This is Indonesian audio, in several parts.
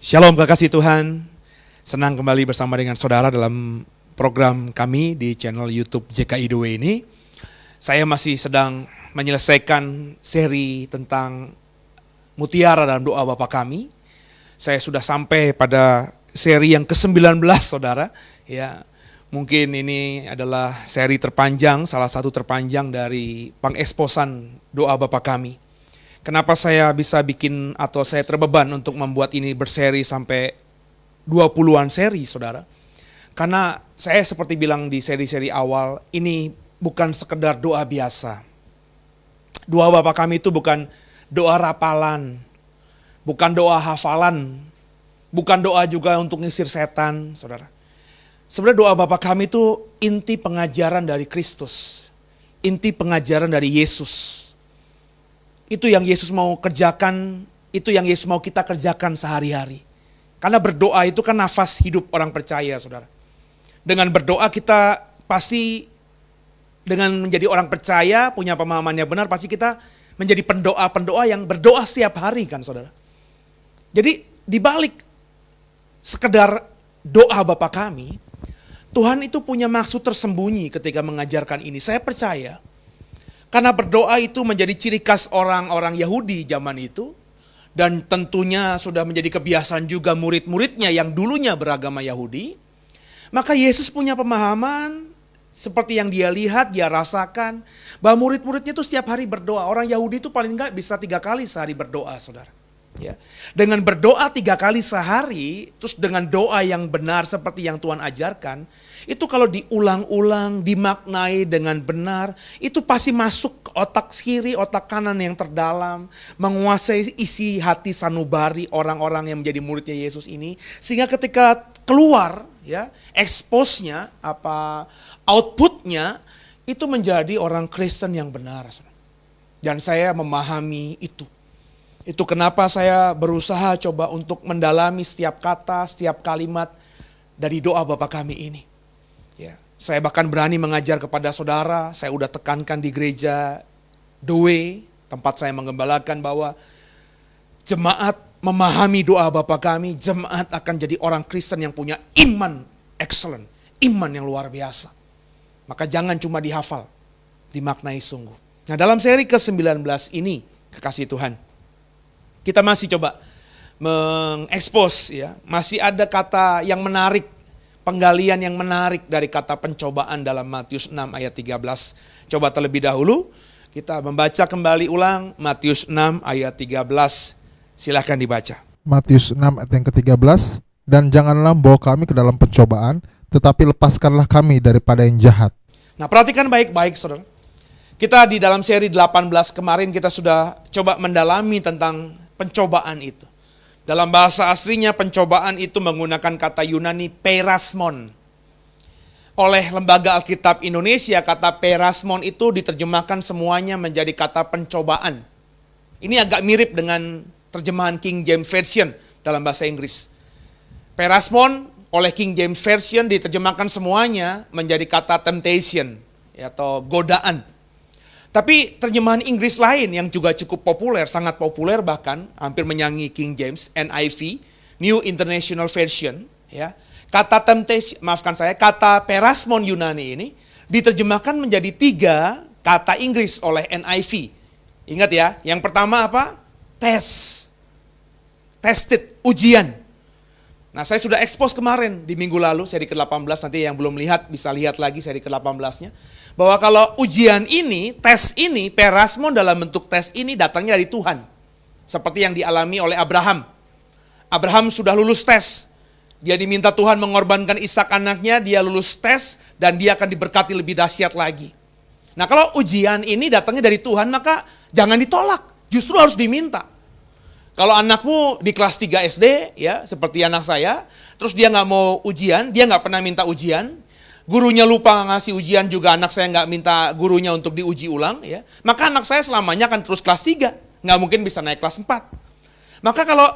Shalom kekasih Tuhan, senang kembali bersama dengan saudara dalam program kami di channel YouTube JKI The Way ini. Saya masih sedang menyelesaikan seri tentang mutiara dalam doa Bapa kami. Saya sudah sampai pada seri yang ke-19 saudara. Ya, mungkin ini adalah seri terpanjang, salah satu terpanjang dari pengeksposan doa Bapa kami. Kenapa saya bisa bikin atau saya terbeban untuk membuat ini berseri sampai 20-an seri saudara? Karena saya seperti bilang di seri-seri awal, ini bukan sekedar doa biasa. Doa Bapa kami itu bukan doa rapalan, bukan doa hafalan, bukan doa juga untuk ngusir setan saudara. Sebenarnya doa Bapa kami itu inti pengajaran dari Kristus, inti pengajaran dari Yesus. Itu yang Yesus mau kerjakan, itu yang Yesus mau kita kerjakan sehari-hari. Karena berdoa itu kan nafas hidup orang percaya, saudara. Dengan berdoa kita pasti, dengan menjadi orang percaya, punya pemahamannya benar, pasti kita menjadi pendoa-pendoa yang berdoa setiap hari kan, saudara. Jadi di balik sekedar doa Bapa kami, Tuhan itu punya maksud tersembunyi ketika mengajarkan ini. Saya percaya. Karena berdoa itu menjadi ciri khas orang-orang Yahudi zaman itu. Dan tentunya sudah menjadi kebiasaan juga murid-muridnya yang dulunya beragama Yahudi. Maka Yesus punya pemahaman seperti yang dia lihat, dia rasakan. Bahwa murid-muridnya itu setiap hari berdoa. Orang Yahudi itu paling enggak bisa 3 kali sehari berdoa saudara. Ya. Dengan berdoa 3 kali sehari, terus dengan doa yang benar seperti yang Tuhan ajarkan. Itu kalau diulang-ulang, dimaknai dengan benar, itu pasti masuk ke otak kiri, otak kanan yang terdalam, menguasai isi hati sanubari orang-orang yang menjadi muridnya Yesus ini. Sehingga ketika keluar, ya, expose-nya, output-nya, itu menjadi orang Kristen yang benar. Dan saya memahami itu. Itu kenapa saya berusaha coba untuk mendalami setiap kata, setiap kalimat dari doa Bapa kami ini. Ya, saya bahkan berani mengajar kepada saudara, saya udah tekankan di gereja The Way, tempat saya menggembalakan bahwa jemaat memahami doa Bapa kami, jemaat akan jadi orang Kristen yang punya iman excellent, iman yang luar biasa. Maka jangan cuma dihafal, dimaknai sungguh. Nah dalam seri ke-19 ini, kekasih Tuhan, kita masih coba mengekspos ya, masih ada kata yang menarik. Penggalian yang menarik dari kata pencobaan dalam Matius 6 ayat 13. Coba terlebih dahulu kita membaca kembali ulang Matius 6 ayat 13. Silahkan dibaca. Matius 6 ayat yang ke-13. Dan janganlah membawa kami ke dalam pencobaan, tetapi lepaskanlah kami daripada yang jahat. Nah perhatikan baik-baik saudara. Kita di dalam seri 18 kemarin kita sudah coba mendalami tentang pencobaan itu. Dalam bahasa aslinya pencobaan itu menggunakan kata Yunani perasmon. Oleh Lembaga Alkitab Indonesia kata perasmon itu diterjemahkan semuanya menjadi kata pencobaan. Ini agak mirip dengan terjemahan King James Version dalam bahasa Inggris. Perasmon oleh King James Version diterjemahkan semuanya menjadi kata temptation atau godaan. Tapi terjemahan Inggris lain yang juga cukup populer, sangat populer bahkan, hampir menyanyi King James, NIV, New International Version, ya. Kata temptation, maafkan saya, kata perasmon Yunani ini diterjemahkan menjadi 3 kata Inggris oleh NIV. Ingat ya, yang pertama apa? Test. Tested, ujian. Nah saya sudah expose kemarin di minggu lalu, seri ke-18, nanti yang belum lihat bisa lihat lagi seri ke-18-nya. Bahwa kalau ujian ini, tes ini, perasmon dalam bentuk tes ini datangnya dari Tuhan. Seperti yang dialami oleh Abraham. Abraham sudah lulus tes. Dia diminta Tuhan mengorbankan Ishak anaknya, dia lulus tes dan dia akan diberkati lebih dahsyat lagi. Nah kalau ujian ini datangnya dari Tuhan maka jangan ditolak, justru harus diminta. Kalau anakmu di kelas 3 SD, ya seperti anak saya, terus dia nggak mau ujian, dia nggak pernah minta ujian, gurunya lupa ngasih ujian juga, anak saya nggak minta gurunya untuk diuji ulang, ya, maka anak saya selamanya akan terus kelas 3, nggak mungkin bisa naik kelas 4. Maka kalau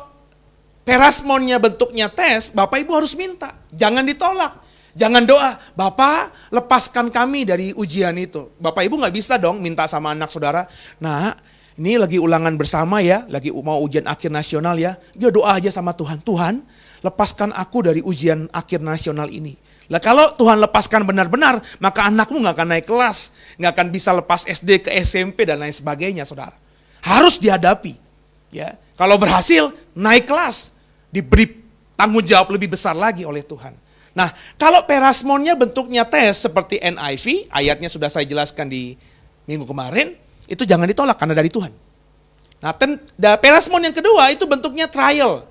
perasmonnya bentuknya tes, Bapak Ibu harus minta, jangan ditolak. Jangan doa, Bapak lepaskan kami dari ujian itu. Bapak Ibu nggak bisa dong minta sama anak saudara, nah ini lagi ulangan bersama ya, lagi mau ujian akhir nasional ya, dia doa aja sama Tuhan, Tuhan lepaskan aku dari ujian akhir nasional ini. Lah kalau Tuhan lepaskan benar-benar, maka anakmu nggak akan naik kelas, nggak akan bisa lepas SD ke SMP dan lain sebagainya, saudara. Harus dihadapi, ya. Kalau berhasil naik kelas, diberi tanggung jawab lebih besar lagi oleh Tuhan. Nah, kalau perasmonnya bentuknya tes seperti NIV, ayatnya sudah saya jelaskan di minggu kemarin, itu jangan ditolak karena dari Tuhan. Nah, perasmon yang kedua itu bentuknya trial.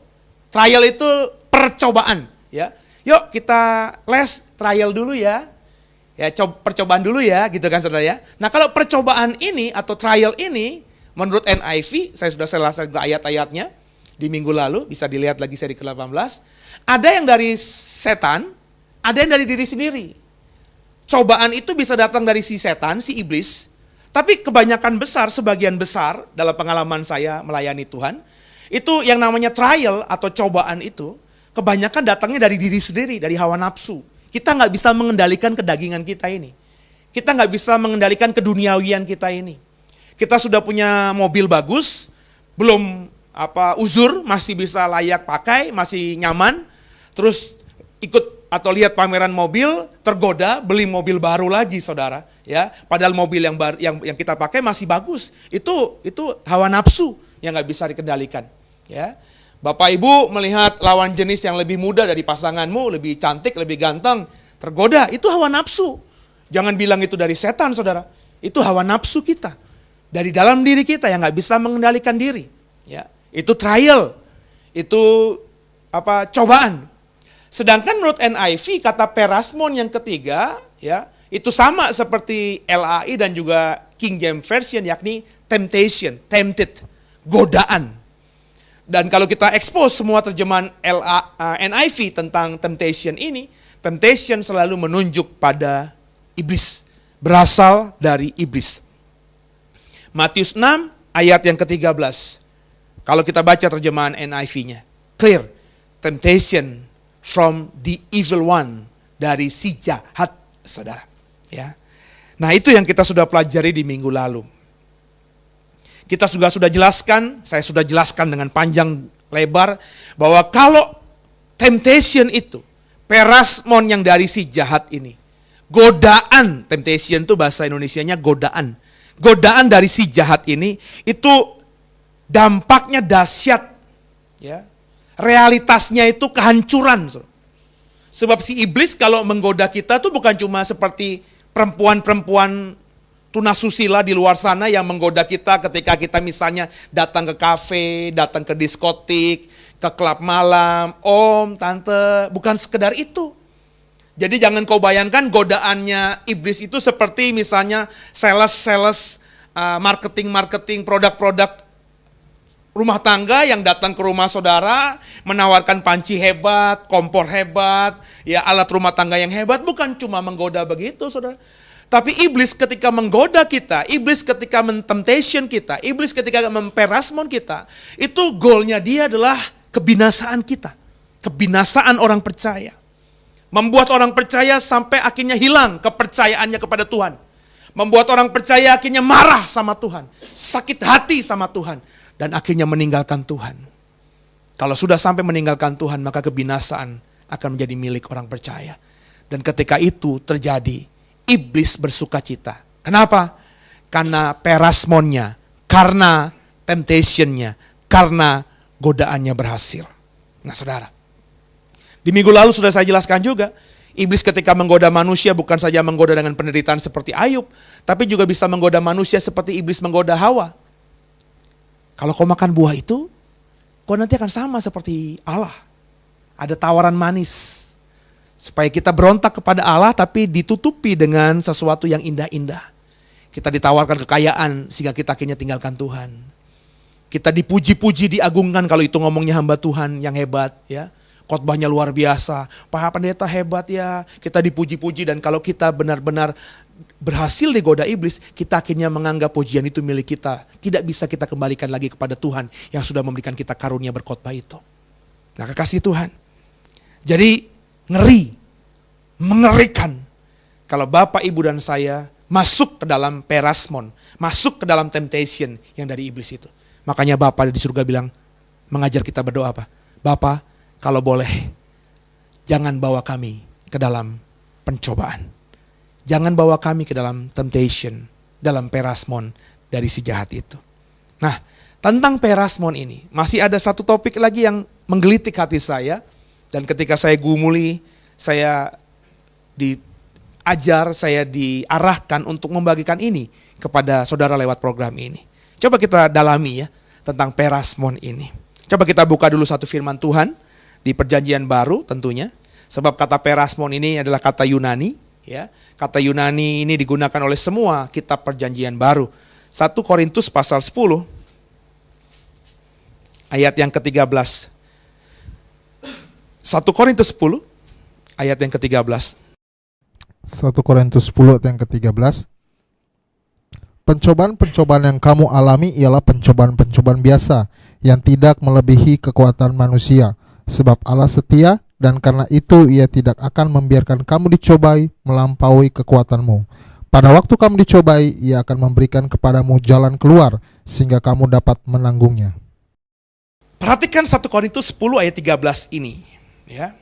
Trial itu percobaan, ya. Yuk kita les trial dulu ya. Ya, percobaan dulu ya, gitu kan saudara ya. Nah, kalau percobaan ini atau trial ini menurut NIV, saya sudah jelaskan ayat-ayatnya di minggu lalu, bisa dilihat lagi seri ke-18. Ada yang dari setan, ada yang dari diri sendiri. Cobaan itu bisa datang dari si setan, si iblis. Tapi kebanyakan besar, sebagian besar dalam pengalaman saya melayani Tuhan, itu yang namanya trial atau cobaan itu, kebanyakan datangnya dari diri sendiri, dari hawa nafsu. Kita nggak bisa mengendalikan kedagingan kita ini. Kita nggak bisa mengendalikan keduniawian kita ini. Kita sudah punya mobil bagus, belum uzur, masih bisa layak pakai, masih nyaman, terus ikut atau lihat pameran mobil, tergoda beli mobil baru lagi, saudara. Ya, padahal mobil yang kita pakai masih bagus. Itu hawa nafsu yang nggak bisa dikendalikan. Ya, Bapak Ibu melihat lawan jenis yang lebih muda dari pasanganmu, lebih cantik, lebih ganteng, tergoda, itu hawa nafsu. Jangan bilang itu dari setan, saudara. Itu hawa nafsu kita. Dari dalam diri kita yang nggak bisa mengendalikan diri. Ya, itu trial, itu cobaan. Sedangkan menurut NIV kata perasmon yang ketiga, ya, itu sama seperti LAI dan juga King James Version, yakni temptation, tempted, godaan. Dan kalau kita expose semua terjemahan NIV tentang temptation ini, temptation selalu menunjuk pada iblis, berasal dari iblis. Matius 6 ayat yang ke-13. Kalau kita baca terjemahan NIV-nya, clear, temptation from the evil one, dari si jahat, saudara. Ya. Nah, itu yang kita sudah pelajari di minggu lalu. Kita sudah jelaskan, saya sudah jelaskan dengan panjang lebar, bahwa kalau temptation itu, perasmon yang dari si jahat ini, godaan, temptation itu bahasa Indonesianya godaan. Godaan dari si jahat ini, itu dampaknya dahsyat. Ya. Realitasnya itu kehancuran. Sebab si iblis kalau menggoda kita tuh bukan cuma seperti perempuan-perempuan tunasusila di luar sana yang menggoda kita ketika kita misalnya datang ke kafe, datang ke diskotik, ke klub malam, om, tante, bukan sekedar itu. Jadi jangan kau bayangkan godaannya iblis itu seperti misalnya sales, marketing, produk-produk rumah tangga yang datang ke rumah saudara, menawarkan panci hebat, kompor hebat, ya alat rumah tangga yang hebat, bukan cuma menggoda begitu, saudara. Tapi iblis ketika menggoda kita, iblis ketika mentemptation kita, iblis ketika memperasmon kita, itu goalnya dia adalah kebinasaan kita, kebinasaan orang percaya. Membuat orang percaya sampai akhirnya hilang kepercayaannya kepada Tuhan. Membuat orang percaya akhirnya marah sama Tuhan, sakit hati sama Tuhan, dan akhirnya meninggalkan Tuhan. Kalau sudah sampai meninggalkan Tuhan, maka kebinasaan akan menjadi milik orang percaya. Dan ketika itu terjadi, iblis bersuka cita. Kenapa? Karena perasmonnya, karena temptationnya, karena godaannya berhasil. Nah, saudara, di minggu lalu sudah saya jelaskan juga, iblis ketika menggoda manusia bukan saja menggoda dengan penderitaan seperti Ayub, tapi juga bisa menggoda manusia seperti iblis menggoda Hawa. Kalau kau makan buah itu, kau nanti akan sama seperti Allah. Ada tawaran manis. Supaya kita berontak kepada Allah tapi ditutupi dengan sesuatu yang indah-indah. Kita ditawarkan kekayaan sehingga kita akhirnya tinggalkan Tuhan. Kita dipuji-puji, diagungkan kalau itu ngomongnya hamba Tuhan yang hebat ya. Khotbahnya luar biasa. Pak Pendeta hebat ya. Kita dipuji-puji dan kalau kita benar-benar berhasil digoda iblis, kita akhirnya menganggap pujian itu milik kita. Tidak bisa kita kembalikan lagi kepada Tuhan yang sudah memberikan kita karunia berkhotbah itu. Nah, kekasih Tuhan. Jadi ngeri, mengerikan kalau Bapak, Ibu dan saya masuk ke dalam perasmon, masuk ke dalam temptation yang dari iblis itu. Makanya Bapa di surga bilang, mengajar kita berdoa apa? Bapa, kalau boleh, jangan bawa kami ke dalam pencobaan. Jangan bawa kami ke dalam temptation, dalam perasmon dari si jahat itu. Nah, tentang perasmon ini, masih ada satu topik lagi yang menggelitik hati saya. Dan ketika saya gumuli, saya diajar, saya diarahkan untuk membagikan ini kepada saudara lewat program ini. Coba kita dalami ya, tentang perasmon ini. Coba kita buka dulu satu firman Tuhan di Perjanjian Baru tentunya. Sebab kata perasmon ini adalah kata Yunani. Ya. Kata Yunani ini digunakan oleh semua kitab Perjanjian Baru. 1 Korintus pasal 10 ayat yang ke-13. 1 Korintus 10 ayat yang ke-13. 1 Korintus 10 ayat yang ke-13. Pencobaan-pencobaan yang kamu alami ialah pencobaan-pencobaan biasa yang tidak melebihi kekuatan manusia. Sebab Allah setia dan karena itu Ia tidak akan membiarkan kamu dicobai melampaui kekuatanmu. Pada waktu kamu dicobai, Ia akan memberikan kepadamu jalan keluar sehingga kamu dapat menanggungnya. Perhatikan 1 Korintus 10 ayat 13 ini. Ya.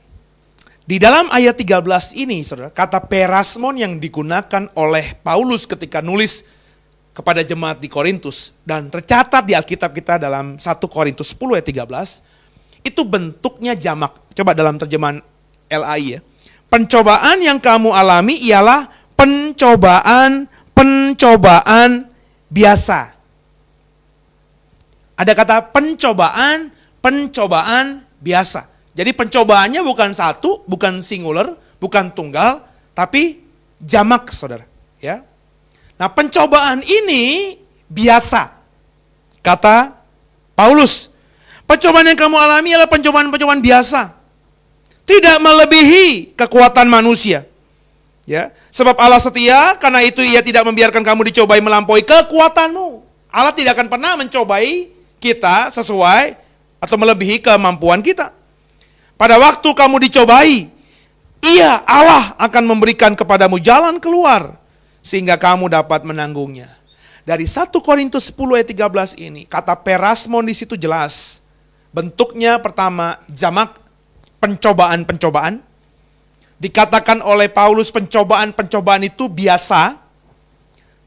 Di dalam ayat 13 ini, saudara, kata perasmon yang digunakan oleh Paulus ketika nulis kepada jemaat di Korintus dan tercatat di Alkitab kita dalam 1 Korintus 10 ayat 13 itu bentuknya jamak. Coba dalam terjemahan LAI ya. Pencobaan yang kamu alami ialah pencobaan biasa. Ada kata pencobaan biasa. Jadi pencobaannya bukan satu, bukan singular, bukan tunggal, tapi jamak, saudara. Ya. Nah, pencobaan ini biasa. Kata Paulus, pencobaan yang kamu alami adalah pencobaan biasa. Tidak melebihi kekuatan manusia. Ya, sebab Allah setia, karena itu Ia tidak membiarkan kamu dicobai melampaui kekuatanmu. Allah tidak akan pernah mencobai kita sesuai atau melebihi kemampuan kita. Pada waktu kamu dicobai, Ia, Allah akan memberikan kepadamu jalan keluar sehingga kamu dapat menanggungnya. Dari 1 Korintus 10 ayat 13 ini, kata perasmon di situ jelas. Bentuknya pertama jamak, pencobaan. Dikatakan oleh Paulus pencobaan itu biasa,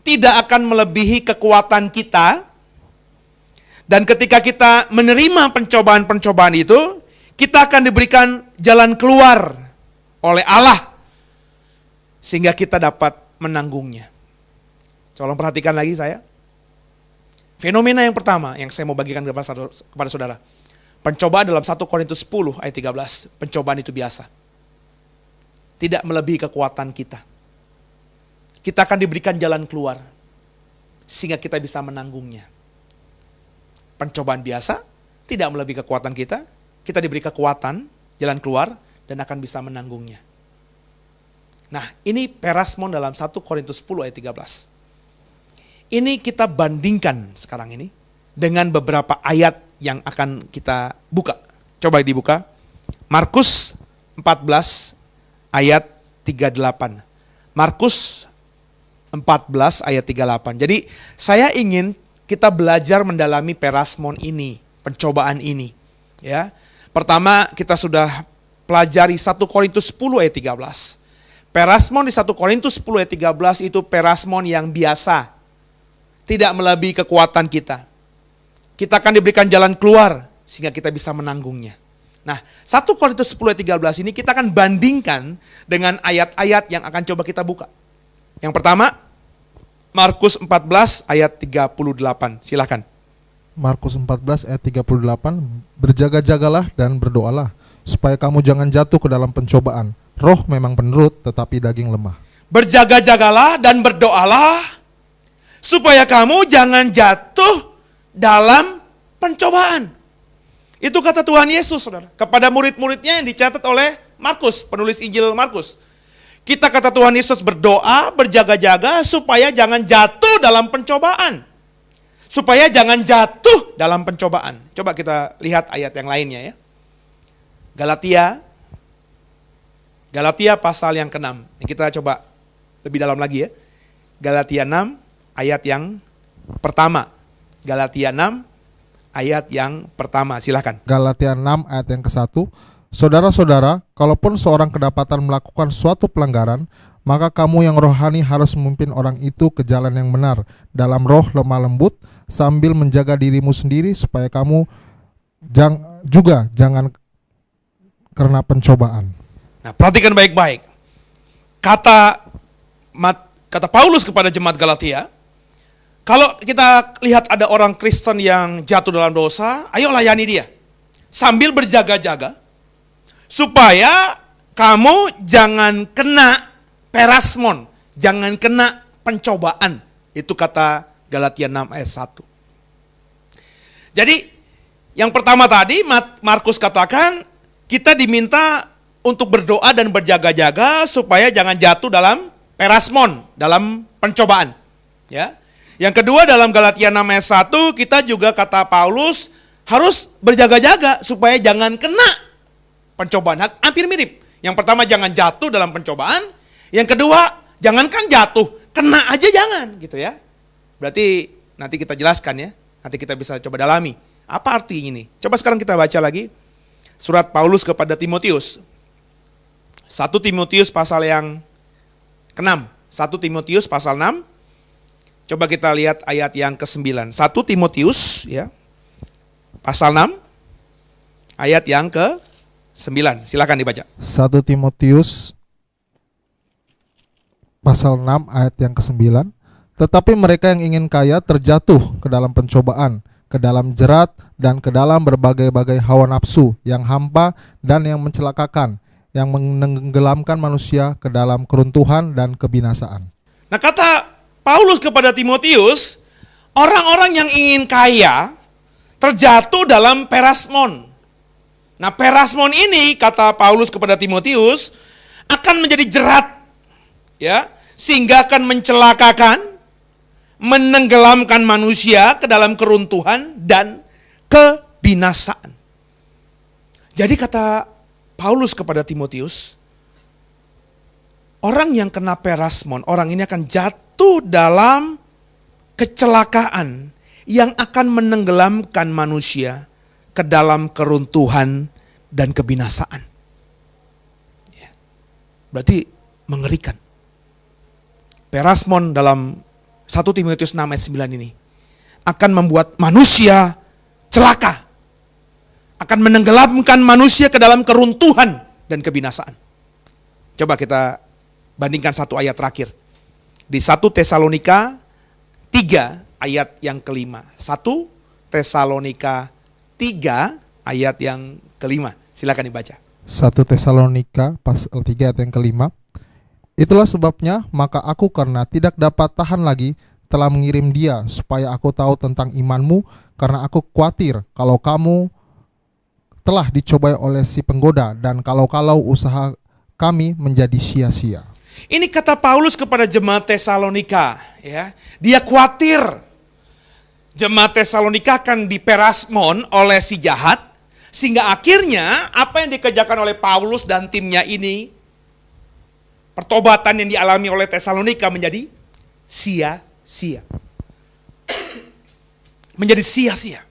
tidak akan melebihi kekuatan kita. Dan ketika kita menerima pencobaan itu, kita akan diberikan jalan keluar oleh Allah sehingga kita dapat menanggungnya. Tolong perhatikan lagi saya. Fenomena yang pertama yang saya mau bagikan kepada saudara. Pencobaan dalam 1 Korintus 10 ayat 13. Pencobaan itu biasa. Tidak melebihi kekuatan kita. Kita akan diberikan jalan keluar sehingga kita bisa menanggungnya. Pencobaan biasa, tidak melebihi kekuatan kita. Kita diberi kekuatan, jalan keluar, dan akan bisa menanggungnya. Nah, ini perasmon dalam 1 Korintus 10 ayat 13. Ini kita bandingkan sekarang ini dengan beberapa ayat yang akan kita buka. Coba dibuka. Markus 14 ayat 38. Markus 14 ayat 38. Jadi saya ingin kita belajar mendalami perasmon ini, pencobaan ini. Ya. Pertama kita sudah pelajari 1 Korintus 10 ayat 13. Perasmon di 1 Korintus 10 ayat 13 itu perasmon yang biasa. Tidak melebihi kekuatan kita. Kita akan diberikan jalan keluar sehingga kita bisa menanggungnya. Nah, 1 Korintus 10 ayat 13 ini kita akan bandingkan dengan ayat-ayat yang akan coba kita buka. Yang pertama, Markus 14 ayat 38. Silakan. Markus 14 ayat 38, berjaga-jagalah dan berdoalah supaya kamu jangan jatuh ke dalam pencobaan. Roh memang penurut, tetapi daging lemah. Berjaga-jagalah dan berdoalah supaya kamu jangan jatuh dalam pencobaan. Itu kata Tuhan Yesus, saudara, kepada murid-muridnya yang dicatat oleh Markus, penulis Injil Markus. Kita kata Tuhan Yesus berdoa, berjaga-jaga supaya jangan jatuh dalam pencobaan. Supaya jangan jatuh dalam pencobaan. Coba kita lihat ayat yang lainnya ya. Galatia pasal yang ke-6. Kita coba lebih dalam lagi ya. Galatia 6 ayat yang pertama. Galatia 6 ayat yang pertama. Silakan. Galatia 6 ayat yang ke-1. Saudara-saudara, kalaupun seorang kedapatan melakukan suatu pelanggaran, maka kamu yang rohani harus memimpin orang itu ke jalan yang benar, dalam roh lemah lembut, sambil menjaga dirimu sendiri supaya kamu juga jangan karena pencobaan. Nah, perhatikan baik-baik. Kata Paulus kepada jemaat Galatia, kalau kita lihat ada orang Kristen yang jatuh dalam dosa, ayo layani dia. Sambil berjaga-jaga, supaya kamu jangan kena perasmon, jangan kena pencobaan. Itu kata Galatia 6 ayat 1. Jadi, yang pertama tadi Markus katakan, kita diminta untuk berdoa dan berjaga-jaga supaya jangan jatuh dalam perasmon, dalam pencobaan. Ya. Yang kedua dalam Galatia 6 ayat 1, kita juga kata Paulus harus berjaga-jaga supaya jangan kena pencobaan. Hampir mirip. Yang pertama jangan jatuh dalam pencobaan. Yang kedua jangankan jatuh, kena aja jangan gitu ya. Berarti nanti kita jelaskan ya. Nanti kita bisa coba dalami. Apa arti ini? Coba sekarang kita baca lagi. Surat Paulus kepada Timotius. 1 Timotius pasal yang ke-6. 1 Timotius pasal 6. Coba kita lihat ayat yang ke-9. 1 Timotius ya. Pasal 6. Ayat yang ke-9. Silakan dibaca. 1 Timotius pasal 6 ayat yang ke-9. Tetapi mereka yang ingin kaya terjatuh ke dalam pencobaan, ke dalam jerat, dan ke dalam berbagai-bagai hawa nafsu yang hampa dan yang mencelakakan, yang menenggelamkan manusia ke dalam keruntuhan dan kebinasaan. Nah, kata Paulus kepada Timotius, orang-orang yang ingin kaya terjatuh dalam perasmon. Nah, perasmon ini kata Paulus kepada Timotius akan menjadi jerat, ya, sehingga akan mencelakakan, menenggelamkan manusia ke dalam keruntuhan dan kebinasaan. Jadi kata Paulus kepada Timotius, orang yang kena perasmon, orang ini akan jatuh dalam kecelakaan yang akan menenggelamkan manusia ke dalam keruntuhan dan kebinasaan. Ya. Berarti mengerikan. Perasmon dalam 1 Timotius 6 ayat 9 ini akan membuat manusia celaka. Akan menenggelamkan manusia ke dalam keruntuhan dan kebinasaan. Coba kita bandingkan satu ayat terakhir. Di 1 Tesalonika 3 ayat yang kelima. 1 Tesalonika 3 ayat yang kelima. Silakan dibaca. 1 Tesalonika pasal 3 ayat yang kelima. Itulah sebabnya maka aku karena tidak dapat tahan lagi telah mengirim dia supaya aku tahu tentang imanmu, karena aku khawatir kalau kamu telah dicobai oleh si penggoda dan kalau usaha kami menjadi sia-sia. Ini kata Paulus kepada jemaat Tesalonika, ya. Dia khawatir jemaat Tesalonika akan diperasmon oleh si jahat, sehingga akhirnya apa yang dikerjakan oleh Paulus dan timnya ini, pertobatan yang dialami oleh Tesalonika menjadi sia-sia. Menjadi sia-sia.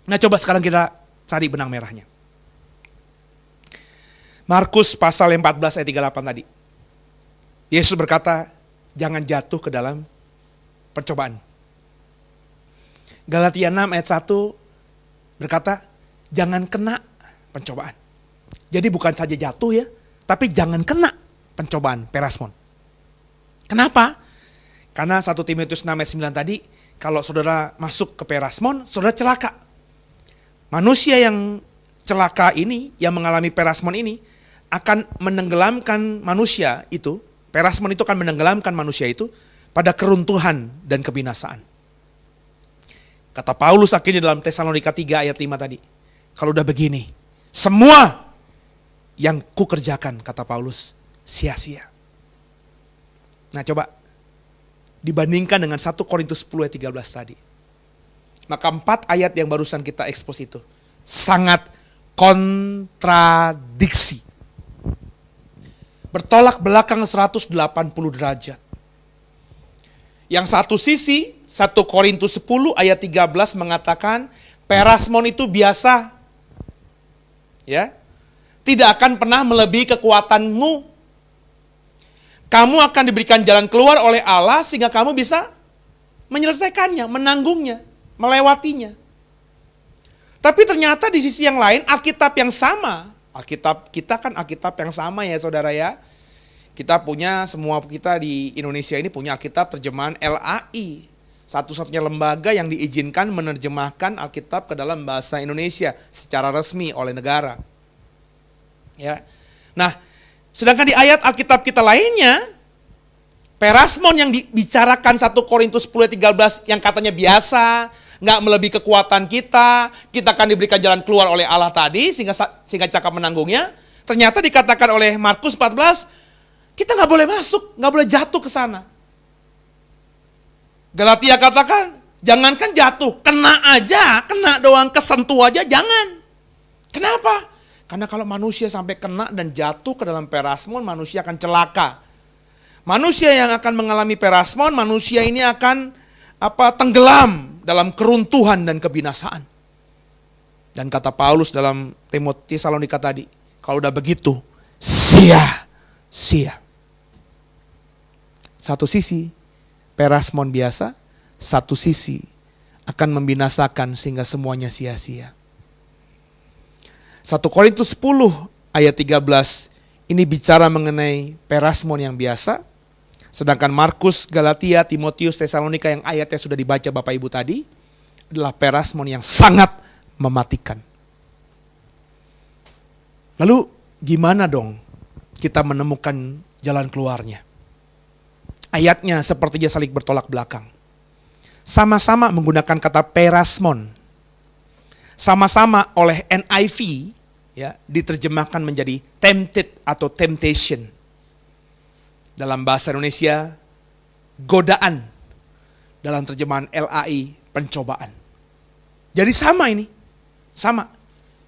Nah, coba sekarang kita cari benang merahnya. Markus pasal 14 ayat 38 tadi. Yesus berkata, jangan jatuh ke dalam percobaan. Galatia 6 ayat 1 berkata, jangan kena pencobaan. Jadi bukan saja jatuh ya, tapi jangan kena pencobaan, perasmon. Kenapa? Karena 1 Timotius 6 ayat 9 tadi, kalau saudara masuk ke perasmon, saudara celaka. Manusia yang celaka ini, yang mengalami perasmon ini, akan menenggelamkan manusia itu, perasmon itu akan menenggelamkan manusia itu pada keruntuhan dan kebinasaan. Kata Paulus akhirnya dalam Tesalonika 3 ayat 5 tadi. Kalau udah begini, semua yang kukerjakan, kata Paulus, sia-sia. Nah coba, dibandingkan dengan 1 Korintus 10 ayat 13 tadi. Maka 4 ayat yang barusan kita ekspos itu sangat kontradiksi. Bertolak belakang 180 derajat. Yang satu sisi, 1 Korintus 10 ayat 13 mengatakan, perasmon itu biasa. Ya, tidak akan pernah melebihi kekuatanmu. Kamu akan diberikan jalan keluar oleh Allah sehingga kamu bisa menyelesaikannya, menanggungnya, melewatinya. Tapi ternyata di sisi yang lain Alkitab yang sama. Alkitab kita kan Alkitab yang sama ya saudara ya. Kita punya, semua kita di Indonesia ini punya Alkitab terjemahan LAI. Satu-satunya lembaga yang diizinkan menerjemahkan Alkitab ke dalam bahasa Indonesia secara resmi oleh negara. Ya. Nah, sedangkan di ayat Alkitab kita lainnya, perasmon yang dibicarakan 1 Korintus 10 ayat 13 yang katanya biasa, nggak melebihi kekuatan kita akan diberikan jalan keluar oleh Allah tadi sehingga cakap menanggungnya. Ternyata dikatakan oleh Markus 14, kita nggak boleh masuk, nggak boleh jatuh ke sana. Galatia katakan, jangankan jatuh, kena aja, kena doang, kesentuh aja, jangan. Kenapa? Karena kalau manusia sampai kena dan jatuh ke dalam perasmon, manusia akan celaka. Manusia yang akan mengalami perasmon, manusia ini akan tenggelam dalam keruntuhan dan kebinasaan. Dan kata Paulus dalam Tesalonika tadi, kalau udah begitu, sia-sia. Satu sisi, perasmon biasa, satu sisi akan membinasakan sehingga semuanya sia-sia. 1 Korintus 10 ayat 13 ini bicara mengenai perasmon yang biasa. Sedangkan Markus, Galatia, Timotius, Tesalonika yang ayatnya sudah dibaca Bapak Ibu tadi adalah perasmon yang sangat mematikan. Lalu gimana dong kita menemukan jalan keluarnya? Ayatnya sepertinya saling bertolak belakang. Sama-sama menggunakan kata perasmon. Sama-sama oleh NIV ya, diterjemahkan menjadi tempted atau temptation. Dalam bahasa Indonesia, godaan. Dalam terjemahan LAI, pencobaan. Jadi sama ini, sama.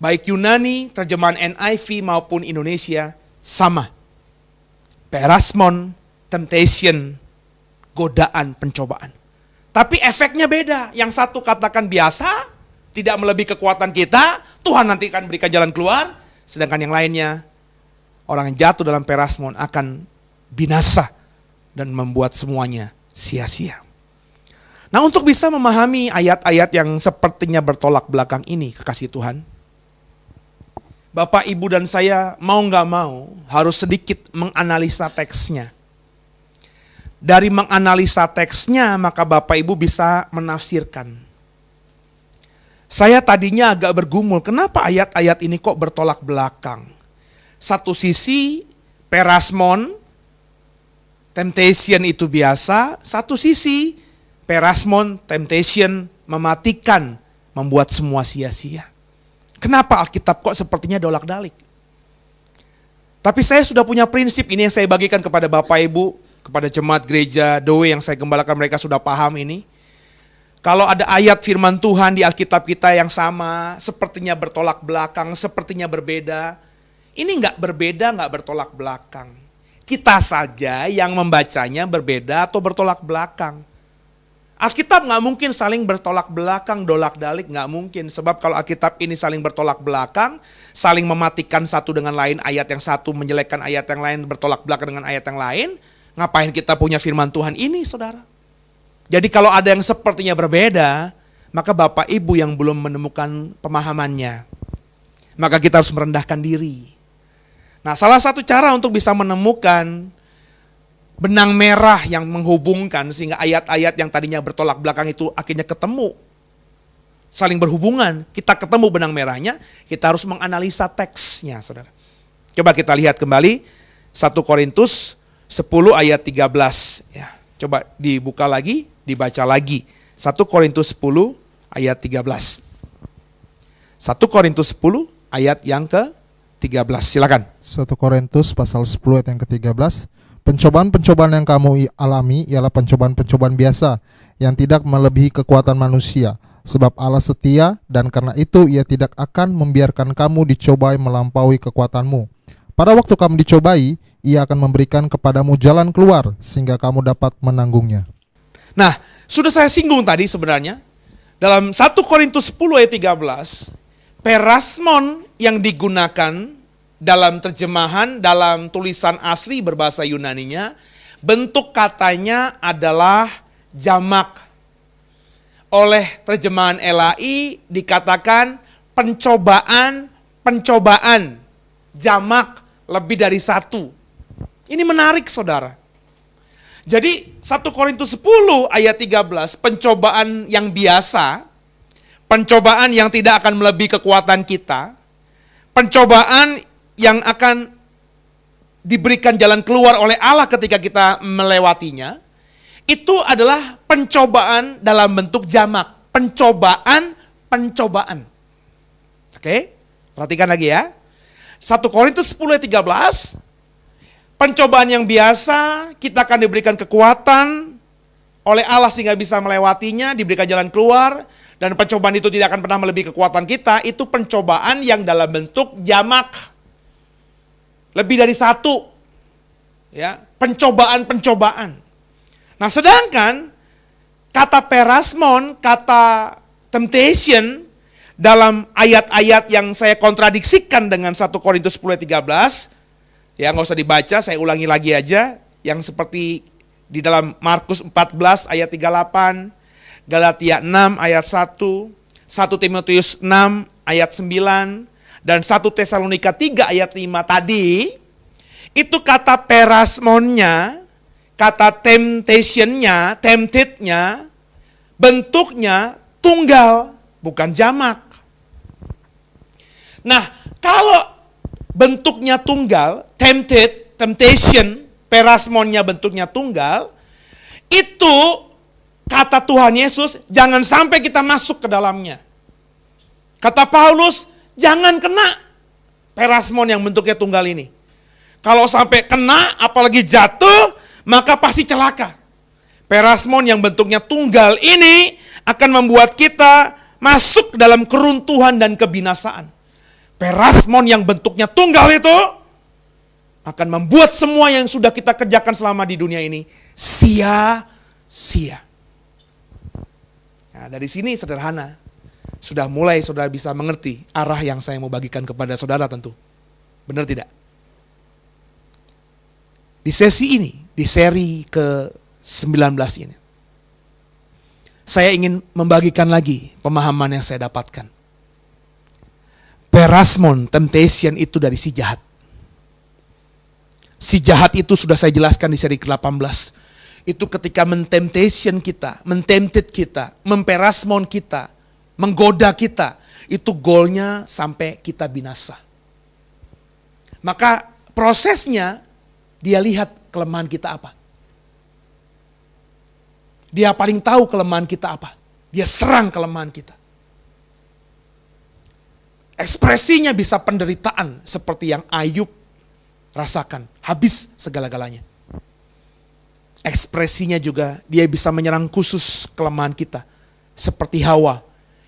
Baik Yunani, terjemahan NIV maupun Indonesia, sama. Perasmon, temptation, godaan, pencobaan. Tapi efeknya beda. Yang satu katakan biasa, tidak melebihi kekuatan kita, Tuhan nanti akan berikan jalan keluar. Sedangkan yang lainnya, orang yang jatuh dalam perasmon akan binasa dan membuat semuanya sia-sia. Nah, untuk bisa memahami ayat-ayat yang sepertinya bertolak belakang ini, kekasih Tuhan, Bapak, Ibu, dan saya mau gak mau harus sedikit menganalisa teksnya. Dari menganalisa teksnya, maka Bapak Ibu bisa menafsirkan. Saya tadinya agak bergumul, kenapa ayat-ayat ini kok bertolak belakang? Satu sisi, perasmon, temptation itu biasa. Satu sisi, perasmon, temptation, mematikan, membuat semua sia-sia. Kenapa Alkitab kok sepertinya dolak-dalik? Tapi saya sudah punya prinsip, ini yang saya bagikan kepada Bapak Ibu, kepada jemaat gereja Doe yang saya gembalakan, mereka sudah paham ini. Kalau ada ayat firman Tuhan di Alkitab kita yang sama, sepertinya bertolak belakang, sepertinya berbeda. Ini nggak berbeda, nggak bertolak belakang. Kita saja yang membacanya berbeda atau bertolak belakang. Alkitab nggak mungkin saling bertolak belakang, dolak-dalik, nggak mungkin. Sebab kalau Alkitab ini saling bertolak belakang, saling mematikan satu dengan lain, ayat yang satu menjelekkan ayat yang lain, bertolak belakang dengan ayat yang lain, ngapain kita punya firman Tuhan ini, saudara? Jadi kalau ada yang sepertinya berbeda, maka Bapak Ibu yang belum menemukan pemahamannya, maka kita harus merendahkan diri. Nah, salah satu cara untuk bisa menemukan benang merah yang menghubungkan sehingga ayat-ayat yang tadinya bertolak belakang itu akhirnya ketemu, saling berhubungan, kita ketemu benang merahnya, kita harus menganalisa teksnya, saudara. Coba kita lihat kembali 1 Korintus 10 ayat 13 ya. Coba dibuka lagi, dibaca lagi. 1 Korintus 10 ayat 13. 1 Korintus 10 ayat yang ke-13. Silakan. 1 Korintus pasal 10 ayat yang ke-13. Pencobaan-pencobaan yang kamu alami ialah pencobaan-pencobaan biasa yang tidak melebihi kekuatan manusia. Sebab Allah setia dan karena itu Ia tidak akan membiarkan kamu dicobai melampaui kekuatanmu. Pada waktu kamu dicobai, Ia akan memberikan kepadamu jalan keluar sehingga kamu dapat menanggungnya. Nah, sudah saya singgung tadi sebenarnya. Dalam 1 Korintus 10 ayat 13, perasmon yang digunakan dalam terjemahan, dalam tulisan asli berbahasa Yunaninya, bentuk katanya adalah jamak. Oleh terjemahan LAI dikatakan pencobaan, jamak lebih dari satu. Ini menarik saudara. Jadi 1 Korintus 10 ayat 13, pencobaan yang biasa, pencobaan yang tidak akan melebihi kekuatan kita, pencobaan yang akan diberikan jalan keluar oleh Allah ketika kita melewatinya, itu adalah pencobaan dalam bentuk jamak. Pencobaan. Oke, perhatikan lagi ya. 1 Korintus 10 ayat 13, pencobaan yang biasa, kita akan diberikan kekuatan oleh Allah sehingga bisa melewatinya, diberikan jalan keluar, dan pencobaan itu tidak akan pernah melebihi kekuatan kita. Itu pencobaan yang dalam bentuk jamak. Lebih dari satu. Ya, pencobaan. Nah, sedangkan kata perasmon, kata temptation dalam ayat-ayat yang saya kontradiksikan dengan 1 Korintus 10 ayat 13, ya nggak usah dibaca, saya ulangi lagi aja, yang seperti di dalam Markus 14 ayat 38, Galatia 6 ayat 1, 1 Timotius 6 ayat 9, dan 1 Tesalonika 3 ayat 5 tadi, itu kata perasmonnya, kata temptationnya, temptednya, bentuknya tunggal, bukan jamak. Nah, kalau bentuknya tunggal, temptation, perasmonnya bentuknya tunggal, itu kata Tuhan Yesus, jangan sampai kita masuk ke dalamnya. Kata Paulus, jangan kena perasmon yang bentuknya tunggal ini. Kalau sampai kena, apalagi jatuh, maka pasti celaka. Perasmon yang bentuknya tunggal ini akan membuat kita masuk dalam keruntuhan dan kebinasaan. Perasmon yang bentuknya tunggal itu akan membuat semua yang sudah kita kerjakan selama di dunia ini sia-sia. Nah, dari sini sederhana. Sudah mulai saudara bisa mengerti arah yang saya mau bagikan kepada saudara tentu. Benar tidak? Di sesi ini, di seri ke-19 ini, saya ingin membagikan lagi pemahaman yang saya dapatkan. Perasmon, temptation itu dari si jahat. Si jahat itu sudah saya jelaskan di seri ke-18. Itu ketika mentemptation kita, mentempted kita, memperasmon kita, menggoda kita, itu goalnya sampai kita binasa. Maka prosesnya, dia lihat kelemahan kita apa. Dia paling tahu kelemahan kita apa. Dia serang kelemahan kita. Ekspresinya bisa penderitaan seperti yang Ayub rasakan. Habis segala-galanya. Ekspresinya juga dia bisa menyerang khusus kelemahan kita. Seperti Hawa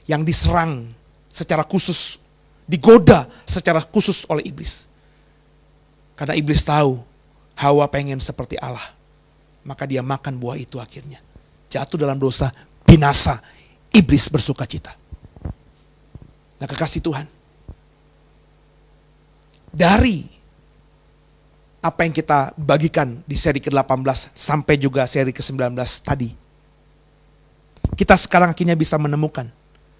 yang diserang secara khusus, digoda secara khusus oleh iblis. Karena iblis tahu Hawa pengen seperti Allah. Maka dia makan buah itu akhirnya. Jatuh dalam dosa, binasa, iblis bersuka cita. Nah, kekasih Tuhan. Dari apa yang kita bagikan di seri ke-18 sampai juga seri ke-19 tadi, kita sekarang akhirnya bisa menemukan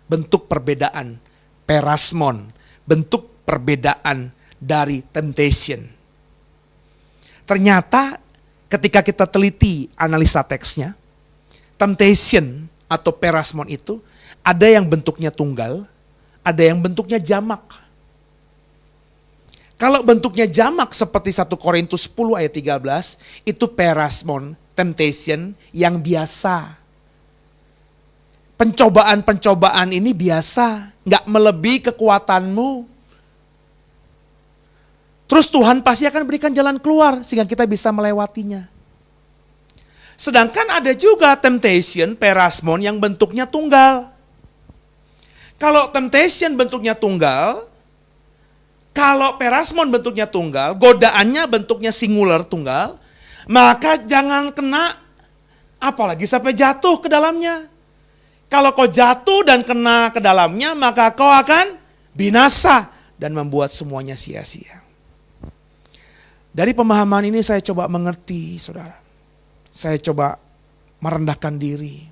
bentuk perbedaan perasmon, bentuk perbedaan dari temptation. Ternyata ketika kita teliti analisa teksnya, temptation atau perasmon itu ada yang bentuknya tunggal, ada yang bentuknya jamak. Kalau bentuknya jamak seperti 1 Korintus 10 ayat 13, itu perasmon, temptation yang biasa. pencobaan-pencobaan ini biasa, nggak melebihi kekuatanmu. Terus Tuhan pasti akan berikan jalan keluar sehingga kita bisa melewatinya. Sedangkan ada juga temptation, perasmon yang bentuknya tunggal. Kalau temptation bentuknya tunggal, kalau perasmon bentuknya tunggal, godaannya bentuknya singular tunggal, maka jangan kena, apalagi sampai jatuh ke dalamnya. Kalau kau jatuh dan kena ke dalamnya, maka kau akan binasa dan membuat semuanya sia-sia. Dari pemahaman ini saya coba mengerti, saudara. Saya coba merendahkan diri.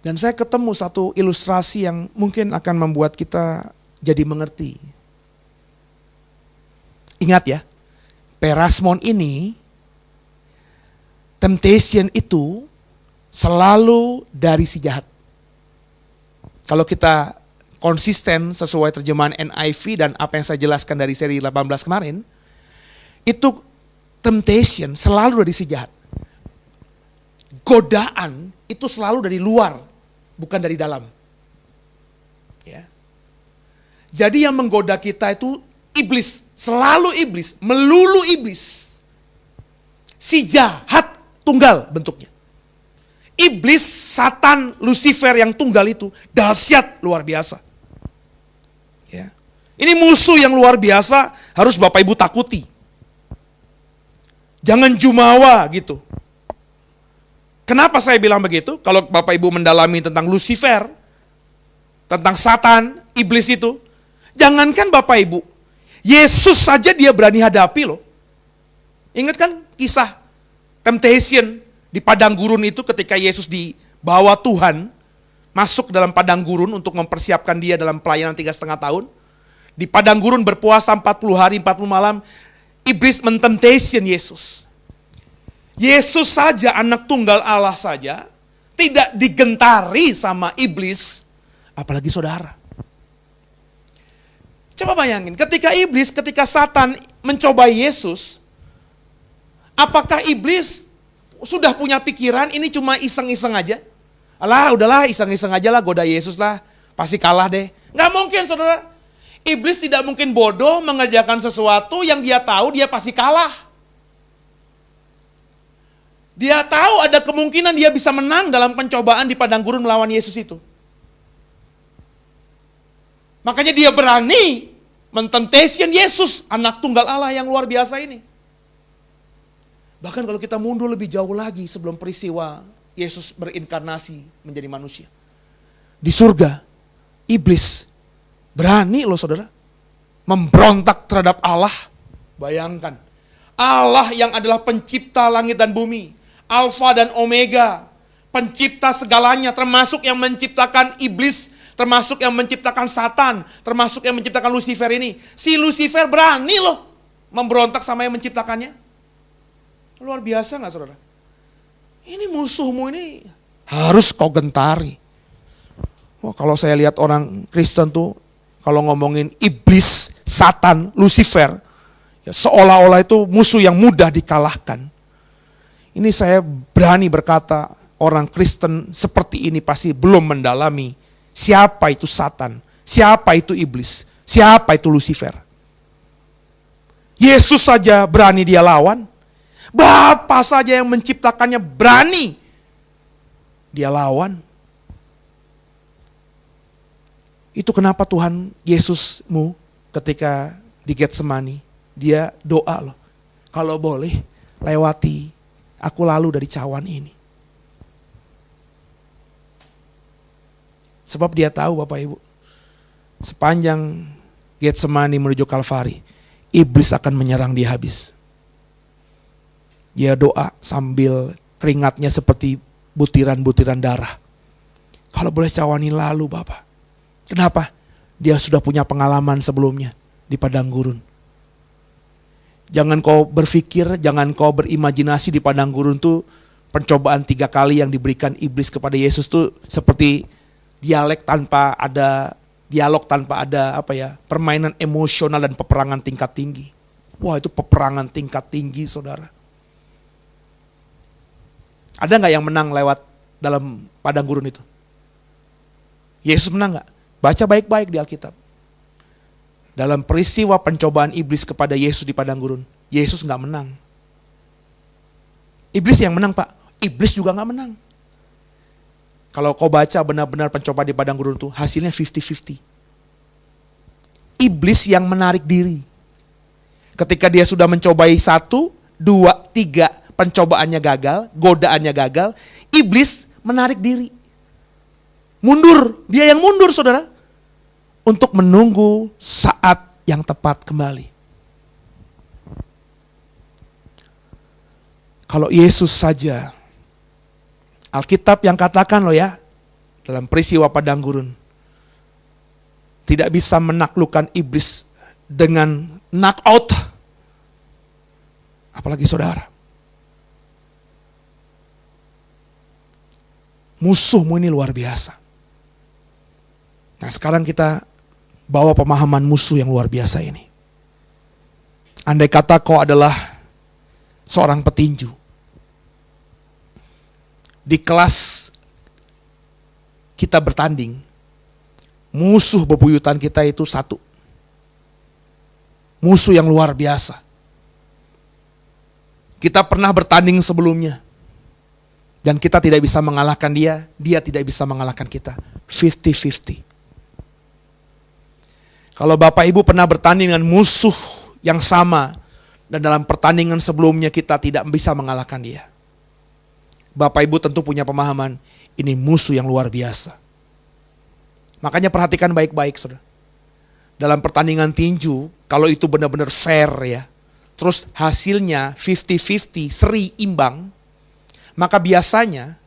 Dan saya ketemu satu ilustrasi yang mungkin akan membuat kita jadi mengerti. Ingat ya, perasmon ini, temptation itu selalu dari si jahat. Kalau kita konsisten sesuai terjemahan NIV dan apa yang saya jelaskan dari seri 18 kemarin, itu temptation selalu dari si jahat. Godaan itu selalu dari luar, bukan dari dalam. Ya. Jadi yang menggoda kita itu iblis, selalu iblis, melulu iblis. Si jahat tunggal bentuknya. Iblis, Satan, Lucifer yang tunggal itu dahsyat luar biasa. Ya. Ini musuh yang luar biasa, harus Bapak Ibu takuti. Jangan jumawa gitu. Kenapa saya bilang begitu? Kalau Bapak Ibu mendalami tentang Lucifer, tentang Satan, iblis itu, jangankan Bapak Ibu, Yesus saja dia berani hadapi loh. Ingat kan kisah temptation di padang gurun itu ketika Yesus dibawa Tuhan masuk ke dalam padang gurun untuk mempersiapkan dia dalam pelayanan 3,5 tahun. Di padang gurun berpuasa 40 hari 40 malam, iblis mentemptation Yesus. Yesus saja, anak tunggal Allah saja, tidak digentari sama iblis, apalagi saudara. Coba bayangin, ketika Satan mencobai Yesus, apakah iblis sudah punya pikiran ini cuma iseng-iseng aja? Alah, udahlah iseng-iseng aja lah, goda Yesus lah, pasti kalah deh. Nggak mungkin saudara. Iblis tidak mungkin bodoh mengerjakan sesuatu yang dia tahu dia pasti kalah. Dia tahu ada kemungkinan dia bisa menang dalam pencobaan di padang gurun melawan Yesus itu. Makanya dia berani mentemptation Yesus, anak tunggal Allah yang luar biasa ini. Bahkan kalau kita mundur lebih jauh lagi sebelum peristiwa Yesus berinkarnasi menjadi manusia. Di surga, iblis berani loh saudara, memberontak terhadap Allah. Bayangkan, Allah yang adalah pencipta langit dan bumi, Alfa dan Omega, pencipta segalanya, termasuk yang menciptakan iblis, termasuk yang menciptakan Satan, termasuk yang menciptakan Lucifer ini. Si Lucifer berani loh memberontak sama yang menciptakannya. Luar biasa gak saudara? Ini musuhmu ini harus kau gentari. Oh, kalau saya lihat orang Kristen tuh, kalau ngomongin iblis, Satan, Lucifer, ya seolah-olah itu musuh yang mudah dikalahkan. Ini saya berani berkata, orang Kristen seperti ini pasti belum mendalami siapa itu Satan, siapa itu iblis, siapa itu Lucifer. Yesus saja berani dia lawan. Bapa saja yang menciptakannya berani dia lawan. Itu kenapa Tuhan Yesusmu ketika di Getsemani, dia doa loh, kalau boleh lewati aku lalu dari cawan ini. Sebab dia tahu Bapak Ibu, sepanjang Getsemani menuju Kalvari, iblis akan menyerang dia habis. Dia doa sambil keringatnya seperti butiran-butiran darah. Kalau boleh cawani lalu Bapak. Kenapa? Dia sudah punya pengalaman sebelumnya di padang gurun. Jangan kau berpikir, jangan kau berimajinasi di padang gurun tuh pencobaan 3 kali yang diberikan iblis kepada Yesus tuh seperti dialog tanpa ada permainan emosional dan peperangan tingkat tinggi. Wah, itu peperangan tingkat tinggi saudara. Ada nggak yang menang lewat dalam padang gurun itu? Yesus menang gak? Baca baik-baik di Alkitab. Dalam peristiwa pencobaan iblis kepada Yesus di padang gurun, Yesus gak menang. Iblis yang menang, Pak. Iblis juga gak menang. Kalau kau baca benar-benar pencobaan di padang gurun itu, hasilnya 50-50. Iblis yang menarik diri. Ketika dia sudah mencobai 1, 2, 3, pencobaannya gagal, godaannya gagal, iblis menarik diri. Mundur, dia yang mundur saudara. Untuk menunggu saat yang tepat kembali. Kalau Yesus saja, Alkitab yang katakan loh ya, dalam peristiwa padang gurun, tidak bisa menaklukkan iblis dengan knock out. Apalagi saudara. Musuhmu ini luar biasa. Nah sekarang kita bawa pemahaman musuh yang luar biasa ini. Andai kata kau adalah seorang petinju. Di kelas kita bertanding, musuh bebuyutan kita itu satu. Musuh yang luar biasa. Kita pernah bertanding sebelumnya. Dan kita tidak bisa mengalahkan dia, dia tidak bisa mengalahkan kita. 50-50. Kalau Bapak Ibu pernah bertanding dengan musuh yang sama, dan dalam pertandingan sebelumnya kita tidak bisa mengalahkan dia. Bapak Ibu tentu punya pemahaman, ini musuh yang luar biasa. Makanya perhatikan baik-baik saudara. Dalam pertandingan tinju, kalau itu benar-benar fair ya, terus hasilnya 50-50, seri imbang, maka biasanya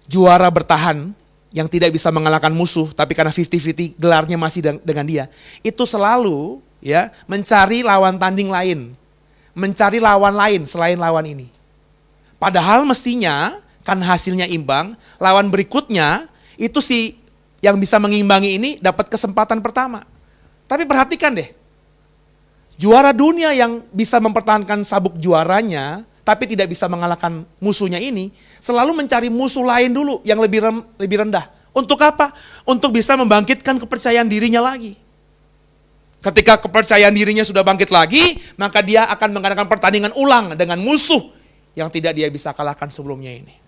juara bertahan yang tidak bisa mengalahkan musuh, tapi karena 50-50 gelarnya masih dengan dia, itu selalu ya mencari lawan tanding lain, mencari lawan lain selain lawan ini. Padahal mestinya kan hasilnya imbang, lawan berikutnya itu si yang bisa mengimbangi ini dapat kesempatan pertama. Tapi perhatikan deh, juara dunia yang bisa mempertahankan sabuk juaranya, tapi tidak bisa mengalahkan musuhnya ini, selalu mencari musuh lain dulu yang lebih rendah. Untuk apa? Untuk bisa membangkitkan kepercayaan dirinya lagi. Ketika kepercayaan dirinya sudah bangkit lagi, maka dia akan mengadakan pertandingan ulang dengan musuh yang tidak dia bisa kalahkan sebelumnya ini.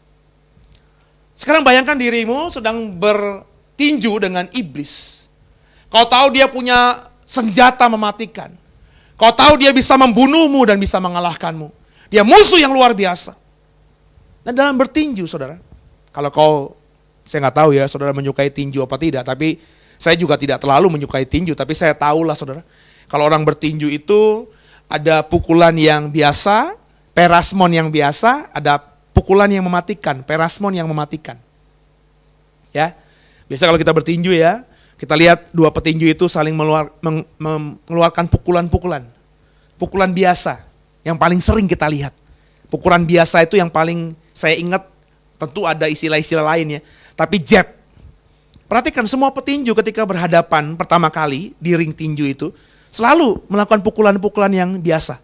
Sekarang bayangkan dirimu sedang bertinju dengan iblis. Kau tahu dia punya senjata mematikan. Kau tahu dia bisa membunuhmu dan bisa mengalahkanmu. Dia musuh yang luar biasa. Dan dalam bertinju saudara, kalau saya nggak tahu ya saudara menyukai tinju apa tidak, tapi saya juga tidak terlalu menyukai tinju, tapi saya tahulah saudara, kalau orang bertinju itu ada pukulan yang biasa, perasmon yang biasa, ada pukulan yang mematikan, perasmon yang mematikan. Ya, biasa kalau kita bertinju ya, kita lihat dua petinju itu saling mengeluarkan pukulan-pukulan, pukulan biasa. Yang paling sering kita lihat. Pukulan biasa itu yang paling saya ingat, tentu ada istilah-istilah lain ya. Tapi jab. Perhatikan semua petinju ketika berhadapan pertama kali di ring tinju itu, selalu melakukan pukulan-pukulan yang biasa.